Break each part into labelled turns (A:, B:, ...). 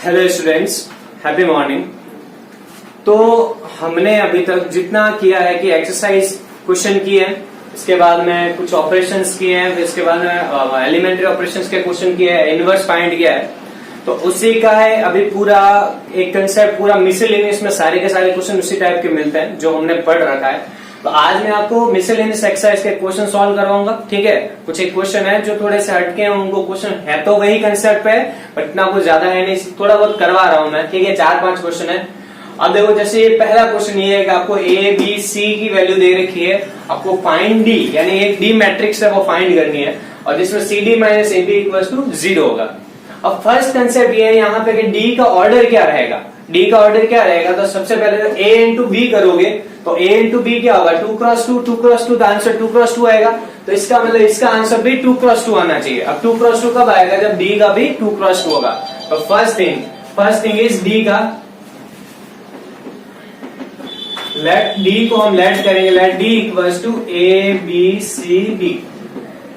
A: Hello students, happy morning. तो हमने अभी तक जितना किया है कि एक्सरसाइज क्वेश्चन किए हैं, इसके बाद में कुछ ऑपरेशंस किए हैं, फिर इसके बाद में एलिमेंट्री ऑपरेशंस के क्वेश्चन किए हैं, इनवर्स फाइंड किया है। तो उसी का है अभी पूरा एक कंसेप्ट, पूरा मिसलेनियस में सारे के सारे क्वेश्चन उसी टाइप के मिलते हैं जो हमने पढ़ रखा है। तो आज मैं आपको मिसलेनियस एक्सरसाइज के क्वेश्चन सॉल्व करवाऊंगा। ठीक है, कुछ एक क्वेश्चन है जो थोड़े से हटके हैं, उनको क्वेश्चन है तो वही कंसेप्ट पे है, बट इतना कुछ ज्यादा है नहीं, थोड़ा बहुत करवा रहा हूं मैं। ठीक है, 4-5 क्वेश्चन है। अब देखो, जैसे ये पहला क्वेश्चन ये है कि आपको ए बी सी की वैल्यू दे रखी है, आपको फाइंड डी, यानी एक डी मैट्रिक्स है वो फाइंड करनी है, और जिसमें C D minus A B equal to 0 होगा। अब फर्स्ट कंसेप्ट ये है यहाँ पे कि डी का ऑर्डर क्या रहेगा। डी का ऑर्डर क्या रहेगा, तो सबसे पहले ए इंटू बी करोगे तो ए इंटू बी क्या होगा, 2x2, 2x2, तो आंसर 2x2 आएगा। तो इसका मतलब इसका आंसर भी 2x2 आना चाहिए। अब 2x2 कब आएगा, जब डी का भी 2x2 होगा। तो फर्स्ट थिंग इज डी का, लेट डी को हम लेट करेंगे, let D equals to A B C D.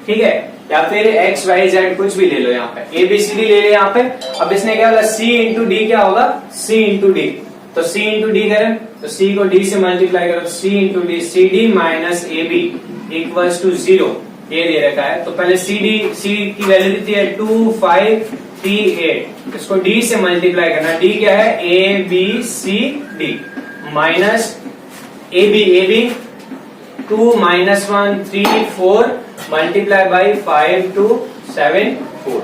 A: ठीक है, या फिर एक्स वाई जेड कुछ भी ले लो, यहाँ पे ए बी सी डी ले लो यहाँ पे। अब इसने क्या बोला, सी इंटू डी क्या होगा, सी इंटू डी। तो सी इंटू डी करें तो सी को डी से मल्टीप्लाई करो, C into D, C D minus A B equals to 0, ये दे रखा है। तो पहले सी की वैल्यू देती है 2, 5, 3, 8, इसको डी से मल्टीप्लाई करना। डी क्या है, A B C D minus A B 2 minus 1 3 4 multiply by 5 2 7 4।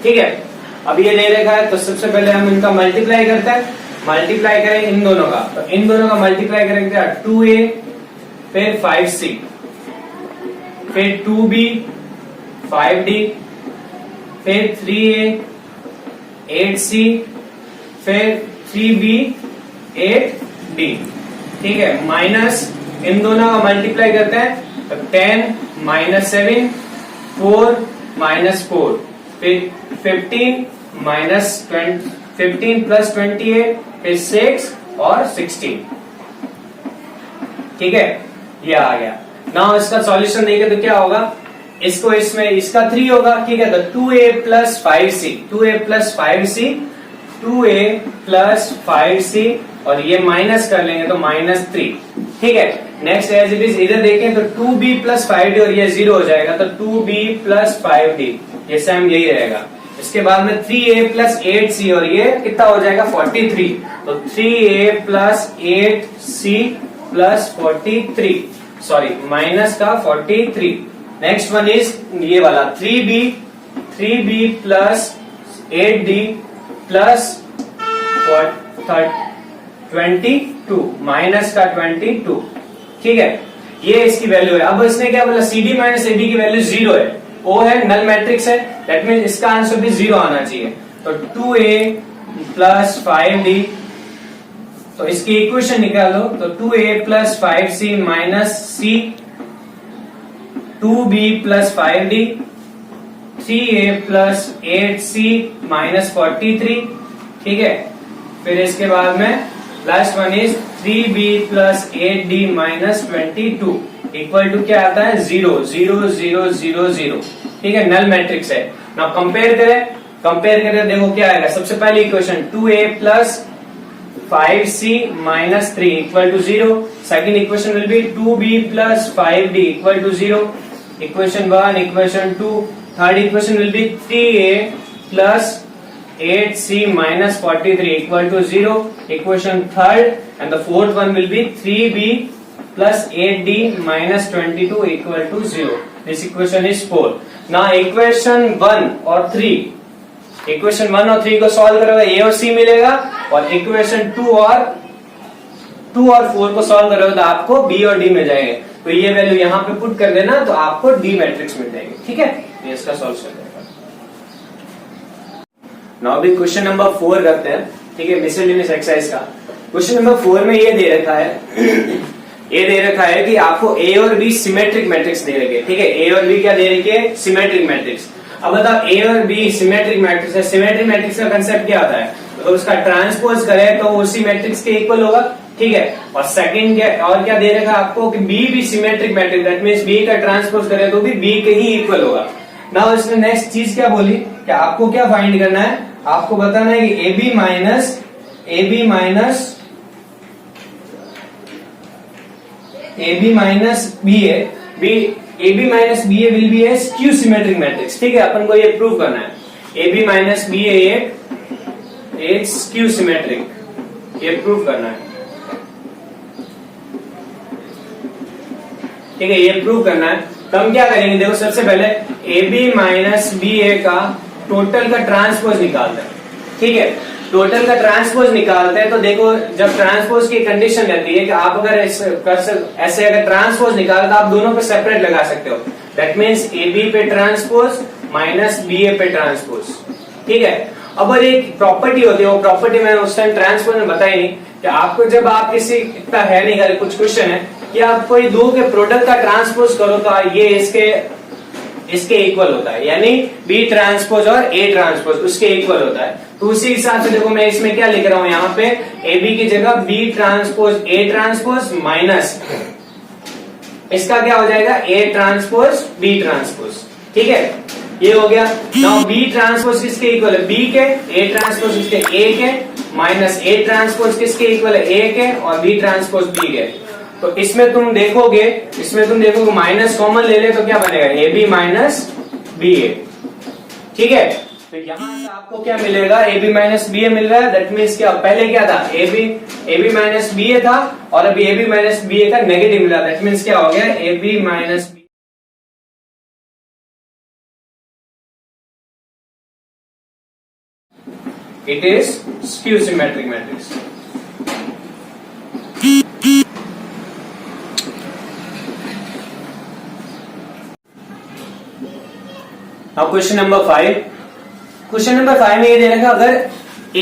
A: ठीक है, अब ये ले रखा है तो सबसे पहले हम इनका मल्टीप्लाई करते हैं। मल्टीप्लाई करें इन दोनों का, तो इन दोनों का मल्टीप्लाई करेंगे 2a फिर 5c फिर 2b 5d फिर 3a 8c फिर 3b 8d। ठीक है, माइनस इन दोनों का मल्टीप्लाई करते हैं तो 10 माइनस 7 4 माइनस 4 फिर 15 माइनस 15 प्लस 28 फिर 6 और 16। ठीक है, ये आ गया। नाउ इसका सॉल्यूशन देंगे तो क्या होगा, इसको इसमें इसका 3 होगा। ठीक है, तो 2a plus 5c 2a plus 5c 2a plus 5c और ये माइनस कर लेंगे तो -3। ठीक है, नेक्स्ट एज इट इज इधर देखें तो 2b प्लस 5d और ये 0 हो जाएगा, तो 2b प्लस 5d ये सेम यही रहेगा। इसके बाद में 3a प्लस 8c और ये कितना हो जाएगा 43, तो 3a plus 8c plus 43, sorry minus का 43। नेक्स्ट वन इज ये वाला 3b plus 8d plus 22 minus का 22। ठीक है, ये इसकी वैल्यू है। अब इसने क्या बोला, C D minus A B की वैल्यू 0 है, ओ है, नल मैट्रिक्स है, दैट मीन इसका आंसर भी 0 आना चाहिए। तो 2a प्लस 5d, तो इसकी इक्वेशन निकालो तो 2a plus 5c minus c 2b plus 5d 3a plus 8c minus 43। ठीक है, फिर इसके बाद में last one is 3b plus 8d minus 22 equal to क्या आता है 0 0 0 0 0। ठीक है, नल मैट्रिक्स है। नाउ कंपेयर करें देखो क्या आएगा। सबसे पहली equation 2a plus 5c minus 3 equal to 0। Second equation will be 2b plus 5d equal to 0, equation 1 equation 2। Third equation will be 3a plus 8c minus 43 equal to 0, equation third, and the fourth one will be 3b plus 8d minus 22 equal to 0. This equation is 4. Now equation 1 और 3 को solve करोगे a और c मिलेगा, और equation 2 और 4 को solve करोगे तो आपको b और d मिल जाएंगे। तो ये वैल्यू यहाँ पे पुट कर देना तो आपको d मैट्रिक्स मिल जाएगी। ठीक है, ये इसका सॉल्यूशन है। नाउ भी क्वेश्चन नंबर 4 करते हैं। ठीक है, मिसलेनियस एक्सरसाइज का क्वेश्चन नंबर 4 में ये दे रखा है कि आपको ए और बी सिमेट्रिक मैट्रिक्स दे रखे। ठीक है, ए और बी क्या दे रखे है, सिमेट्रिक मैट्रिक्स। अब बताओ ए और बी सिमेट्रिक मैट्रिक्स है, सिमेट्रिक मैट्रिक्स का कंसेप्ट क्या होता है, तो उसका ट्रांसपोज करें तो उसी मैट्रिक्स के इक्वल होगा। ठीक है, और सेकंड क्या दे रखा है आपको कि बी भी symmetric matrix, that means B का ट्रांसपोज करें तो भी बी के ही इक्वल होगा। नाउ इसने नेक्स्ट चीज क्या बोली कि आपको क्या फाइंड करना है, आपको बताना है कि AB minus AB minus BA will be A skew symmetric matrix. ठीक है, अपन को ये प्रूव करना है AB माइनस BA एक स्क्यू सिमेट्रिक, ये प्रूव करना है। ठीक है, ये प्रूव करना है। तो हम क्या करेंगे, देखो सबसे पहले AB माइनस BA का टोटल का ट्रांसपोज निकालते हैं। ठीक है, टोटल का ट्रांसपोज निकालते हैं तो देखो जब ट्रांसपोज की कंडीशन रहती है कि आप अगर ऐसे अगर ट्रांसपोज निकाल तो आप दोनों पे सेपरेट लगा सकते हो। दैट मीन्स AB पे ट्रांसपोज माइनस BA पे ट्रांसपोज। ठीक है, अब एक प्रॉपर्टी होती है, वो प्रॉपर्टी मैंने उस टाइम ट्रांसपोज में बताई नहीं कि आपको जब आप किसी इतना है नहीं करे, कुछ क्वेश्चन है कि आप कोई दो के प्रोडक्ट का ट्रांसपोज करो तो ये इसके इक्वल होता है, यानी B ट्रांसपोज और A ट्रांसपोज उसके इक्वल होता है। तो उसी हिसाब से देखो मैं इसमें क्या लिख रहा हूं, यहाँ पे AB की जगह B transpose A transpose minus इसका क्या हो जाएगा A ट्रांसपोज B ट्रांसपोज। ठीक है, ये हो गया। नाउ B ट्रांसपोज किसके इक्वल है, B के, A ट्रांसपोज किसके, A के, माइनस A ट्रांसपोज किसके इक्वल है, A के, और B ट्रांसपोज B के। तो इसमें तुम देखोगे माइनस कॉमन ले ले तो क्या बनेगा, AB माइनस BA। ठीक है, तो यहां से आपको क्या मिलेगा, AB माइनस BA मिल रहा है। दैट मीन्स क्या, पहले क्या था AB माइनस BA था और अभी AB माइनस BA का नेगेटिव मिला। दैट मीन्स क्या हो गया, AB minus it is skew symmetric matrix. अब क्वेश्चन नंबर 5। क्वेश्चन नंबर 5 में ये दे रखा, अगर A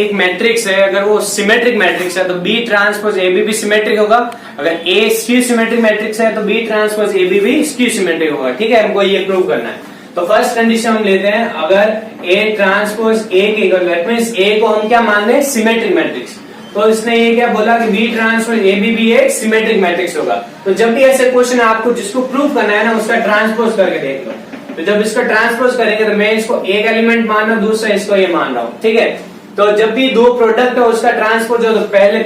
A: एक मैट्रिक्स है, अगर वो सिमेट्रिक मैट्रिक्स है तो B ट्रांसपोज AB भी सिमेट्रिक होगा। अगर A स्क्यू सिमेट्रिक मैट्रिक्स है तो B ट्रांसपोज AB भी स्क्यू सिमेट्रिक होगा। ठीक है, हमको ये प्रूव करना है। तो फर्स्ट कंडीशन हम लेते हैं, अगर A ट्रांसपोज A के इक्वल, दैट मींस A को हम क्या मान रहे हैं, सिमेट्रिक मैट्रिक्स। तो इसने ये क्या बोला कि B ट्रांसपोज AB भी एक सिमेट्रिक मैट्रिक्स होगा। तो जब भी ऐसे क्वेश्चन आपको जिसको प्रूव करना है ना, उसका ट्रांसपोज करके देख लो। तो जब इसको ट्रांसपोज करेंगे तो मैं इसको एक एलिमेंट मान रहा हूं, दूसरा इसको ये मान रहा हूं। ठीक है, तो जब भी दो प्रोडक्ट हो उसका ट्रांसपोज हो तो पहले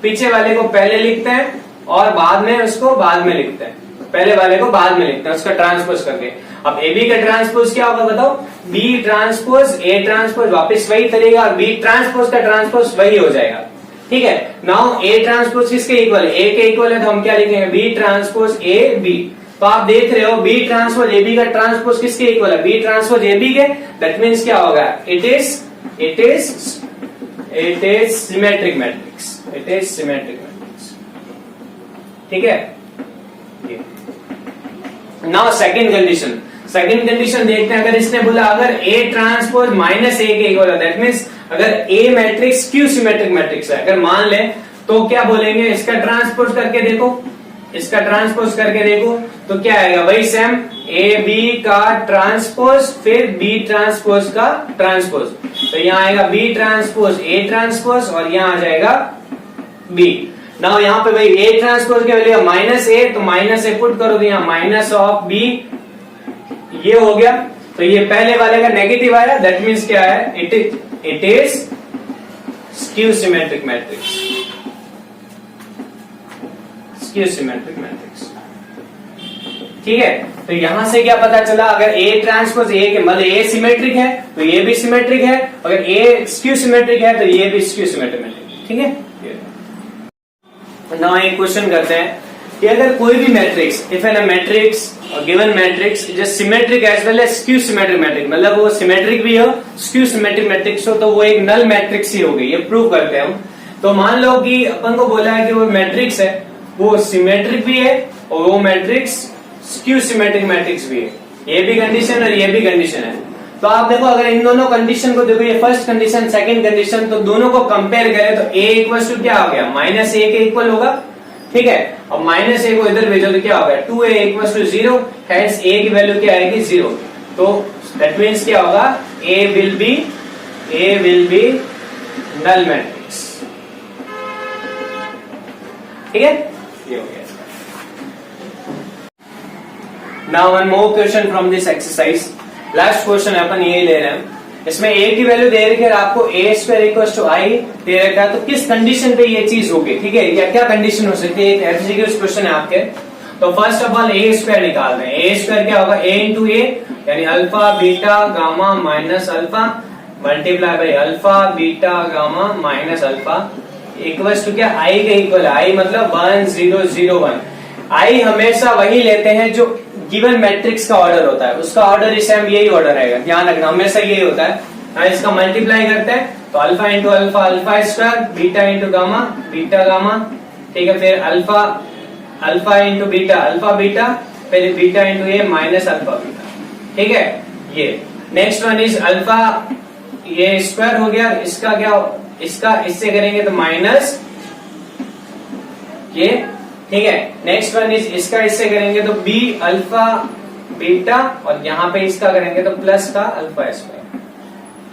A: पीछे वाले को पहले लिखते हैं और बाद में उसको बाद में लिखते हैं, पहले वाले को बाद में लिखते हैं उसका ट्रांसपोज करके। अब AB का ट्रांसपोज क्या होगा बताओ, B ट्रांसपोज A ट्रांसपोज वापस वही करेगा और B ट्रांसपोज का ट्रांसपोज वही हो जाएगा। ठीक है, नाउ A ट्रांसपोज किसके इक्वल है, A के इक्वल है, तो हम क्या लिखेंगे, B ट्रांसपोज AB। तो आप देख रहे हो B ट्रांसपोज AB का ट्रांसपोज किसके इक्वल है, B ट्रांसपोज AB के। दैट मींस क्या होगा, it is symmetric matrix, it is symmetric matrix. ठीक है, नाउ सेकंड कंडीशन देखते हैं। अगर इसने बोला अगर A ट्रांसपोज माइनस A के इक्वल है, दैट मींस अगर A matrix skew symmetric matrix है, अगर मान ले तो क्या बोलेंगे, इसका ट्रांसपोज करके देखो, तो क्या आएगा, वही सेम AB का ट्रांसपोज फिर B ट्रांसपोज का ट्रांसपोज। तो यहाँ आएगा B ट्रांसपोज A ट्रांसपोज और यहाँ आ जाएगा B। नाउ यहाँ पे भाई A ट्रांसपोज के वैल्यू माइनस A, तो माइनस A पुट करो तो यहाँ माइनस ऑफ B ये हो गया। तो ये पहले वाले का नेगेटिव आया, दैट मीन्स क्या है, it is skew symmetric matrix, skew symmetric matrix. ठीक है, तो यहां से क्या पता चला, अगर A ट्रांसपोज A के मतलब A सिमेट्रिक है तो ये भी सिमेट्रिक है, अगर A स्क्यू सिमेट्रिक है तो ये भी स्क्यू सिमेट्रिक है। ठीक है, नाउ एक क्वेश्चन करते हैं कि अगर कोई भी matrix, if an matrix given matrix just symmetric as well as skew symmetric matrix, मतलब वो सिमेट्रिक भी हो स्क्यू सिमेट्रिक मैट्रिक्स हो, तो वो एक नल मैट्रिक्स ही होगी। ये प्रूव करते हैं हम। तो मान लो कि अपन को बोला है कि वो मैट्रिक्स है वो सिमेट्रिक भी है और वो मैट्रिक्स स्क्यू सिमेट्रिक मैट्रिक्स भी है। ये भी कंडीशन और ये भी कंडीशन है। तो आप देखो, अगर इन दोनों कंडीशन को देखो, ये फर्स्ट कंडीशन सेकंड कंडीशन, तो दोनों को कंपेयर करें तो A इक्वल टू क्या हो गया, माइनस A के इक्वल होगा। ठीक है, अब माइनस A को इधर भेजो तो क्या होगा, 2A equal to 0, hence A की वैल्यू क्या आएगी, 0। तो दैट मीन्स क्या होगा, A will be null matrix. ठीक है, ये हो गया। Now one more question from this exercise. Last question है, अपन यही ले रहे हैं। इसमें a की वैल्यू दे रखी है आपको a स्क्वायर इक्वल टू आई दे रखा है, तो किस कंडीशन पे ये चीज होगी, ठीक है, या क्या कंडीशन हो सकती है, एक एमसीक्यू क्वेश्चन है आपके। तो first of all a square निकाल रहे हैं। a स्क्वायर क्या होगा, a इंटू ए यानी alpha beta gamma minus alpha multiply by alpha beta gamma minus alpha equals to क्या, i के इक्वल है, i मतलब 1 0 0 1। i हमेशा वही लेते हैं जो गिवन मैट्रिक्स का ऑर्डर होता है, उसका ऑर्डर इस टाइम यही ऑर्डर रहेगा, ध्यान रखना हमेशा यही होता है। इसका मल्टीप्लाई करते हैं तो alpha into alpha alpha square beta into gamma beta gamma, ठीक है, फिर alpha alpha into beta alpha beta, फिर बीटा इंटू ए माइनस अल्फा बीटा, ठीक है। ये नेक्स्ट वन इज अल्फा, ये स्क्वायर हो गया, इसका क्या, इसका इससे करेंगे तो माइनस ये, ठीक है। नेक्स्ट वन इज इसका इससे करेंगे तो बी अल्फा बीटा, और यहां पे इसका करेंगे तो प्लस का अल्फा स्क्वायर,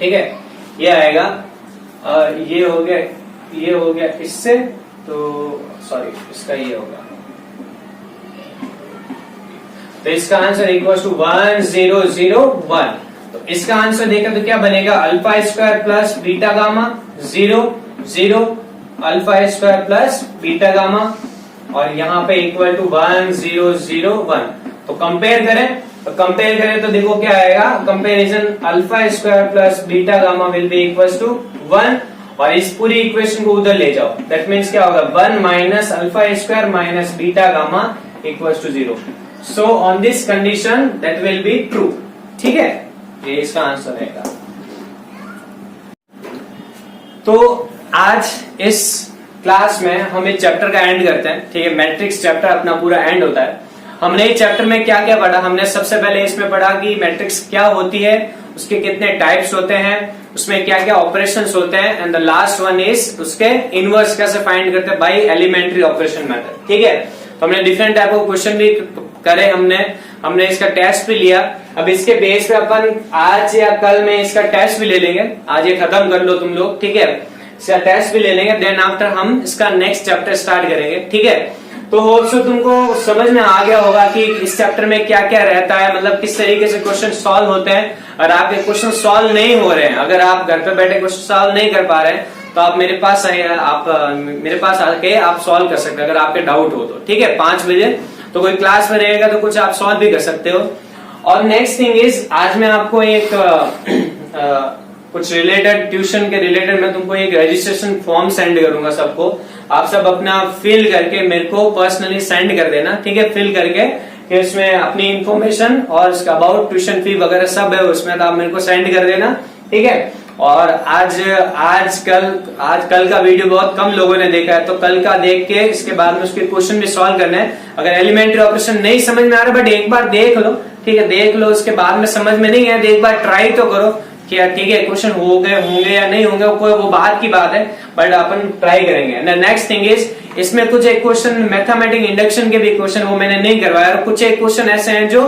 A: ठीक है, ये आएगा। और ये हो गया इससे, तो सॉरी इसका ये होगा, तो इसका आंसर इक्वल टू 1 0 0 1। तो इसका आंसर देखा तो क्या बनेगा, alpha square plus beta gamma 0 0 alpha square plus beta gamma, और यहाँ पे इक्वल टू 1 0 0 1। तो कंपेयर करें तो देखो क्या आएगा, comparison alpha square plus beta gamma will be equal to 1, और इस पूरी इक्वेशन को उधर ले जाओ, दैट मीन्स क्या होगा 1 minus alpha square minus beta gamma equal to 0। So on this condition that will be true, ठीक है, ये इसका आंसर रहेगा। तो आज इस क्लास में हम इस चैप्टर का एंड करते हैं, ठीक है, मैट्रिक्स चैप्टर अपना पूरा एंड होता है। हमने इस चैप्टर में क्या क्या पढ़ा, हमने सबसे पहले इसमें पढ़ा कि मैट्रिक्स क्या होती है, उसके कितने टाइप्स होते हैं, उसमें क्या क्या ऑपरेशंस होते हैं, and the last one is उसके इनवर्स कैसे फाइंड करते हैं बाय एलिमेंट्री ऑपरेशन मेथड, ठीक है। तो हमने डिफरेंट टाइप ऑफ क्वेश्चन भी करे, हमने इसका टेस्ट भी लिया। अब इसके बेस पे अपन आज या कल में इसका टेस्ट भी ले लेंगे, आज ये खत्म कर लो तुम लोग, ठीक है, इसका टेस्ट भी ले लेंगे, देन आफ्टर हम इसका नेक्स्ट चैप्टर स्टार्ट करेंगे, ठीक है। तो होप सो तुमको समझ में आ गया होगा कि इस चैप्टर में क्या क्या रहता है, मतलब किस तरीके से क्वेश्चन सॉल्व होते हैं। और आपके क्वेश्चन सॉल्व नहीं हो रहे हैं, अगर आप घर पे बैठे क्वेश्चन सॉल्व नहीं कर पा रहे हैं, तो आप मेरे पास आके आप सॉल्व कर सकते हैं, अगर आपके डाउट हो तो, ठीक है। 5 बजे तो कोई क्लास में रहेगा तो कुछ आप सॉल्व भी कर सकते हो। और नेक्स्ट थिंग इज, आज मैं आपको एक कुछ रिलेटेड ट्यूशन के रिलेटेड मैं तुमको एक रजिस्ट्रेशन फॉर्म सेंड करूंगा सबको, आप सब अपना फिल करके मेरे को पर्सनली सेंड कर देना, ठीक है, फिल करके कि उसमें अपनी इंफॉर्मेशन और इसका अबाउट ट्यूशन फी वगैरह सब है उसमें, तो आप मेरे को सेंड कर देना, ठीक है। और आज कल का वीडियो बहुत कम लोगों ने देखा है, तो कल का देख के इसके बाद में उसके क्वेश्चन भी सॉल्व करना है। अगर एलिमेंट्री ऑपरेशन नहीं समझ में आ रहा बट एक बार देख लो, ठीक है, देख लो, उसके बाद में समझ में नहीं है तो एक बार ट्राई तो करो कि यार ठीक है क्वेश्चन होंगे या नहीं होंगे, कोई वो बात की बात है, बट अपन ट्राई करेंगे। नेक्स्ट थिंग इज, इसमें कुछ एक क्वेश्चन मैथमेटिक इंडक्शन के भी क्वेश्चन वो मैंने नहीं करवाया, और कुछ एक क्वेश्चन ऐसे हैं जो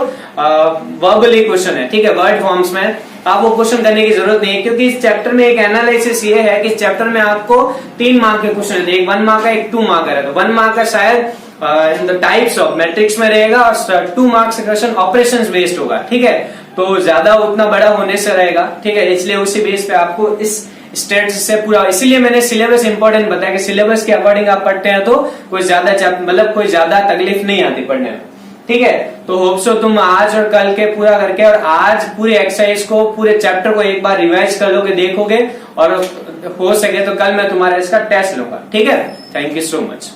A: वर्बली क्वेश्चन है, ठीक है, वर्ड फॉर्म्स में, आप वो क्वेश्चन करने की जरूरत नहीं है, क्योंकि इस चैप्टर में एक एनालिसिस ये है कि इस चैप्टर में आपको 3 मार्क के क्वेश्चन है, एक 1 मार्क का, एक 2 मार्क का, तो 1 मार्क का शायद टाइप्स ऑफ मैट्रिक्स में रहेगा, और 2 मार्क्स का क्वेश्चन ऑपरेशंस बेस्ड होगा, ठीक है, तो ज्यादा उतना बड़ा होने से रहेगा, ठीक है, इसलिए उसी बेस पे आपको इस स्टेट से पूरा, इसीलिए मैंने सिलेबस इंपॉर्टेंट बताया कि सिलेबस के अकॉर्डिंग आप पढ़ते हैं तो कोई ज्यादा मतलब कोई ज्यादा तकलीफ नहीं आती पढ़ने में, ठीक है। तो होप सो तुम आज और कल के पूरा करके, और आज पूरे एक्सरसाइज को, पूरे चैप्टर को एक बार रिवाइज कर लोगे, देखोगे, और हो सके तो कल मैं तुम्हारा इसका टेस्ट लूंगा, ठीक है। Thank you so much.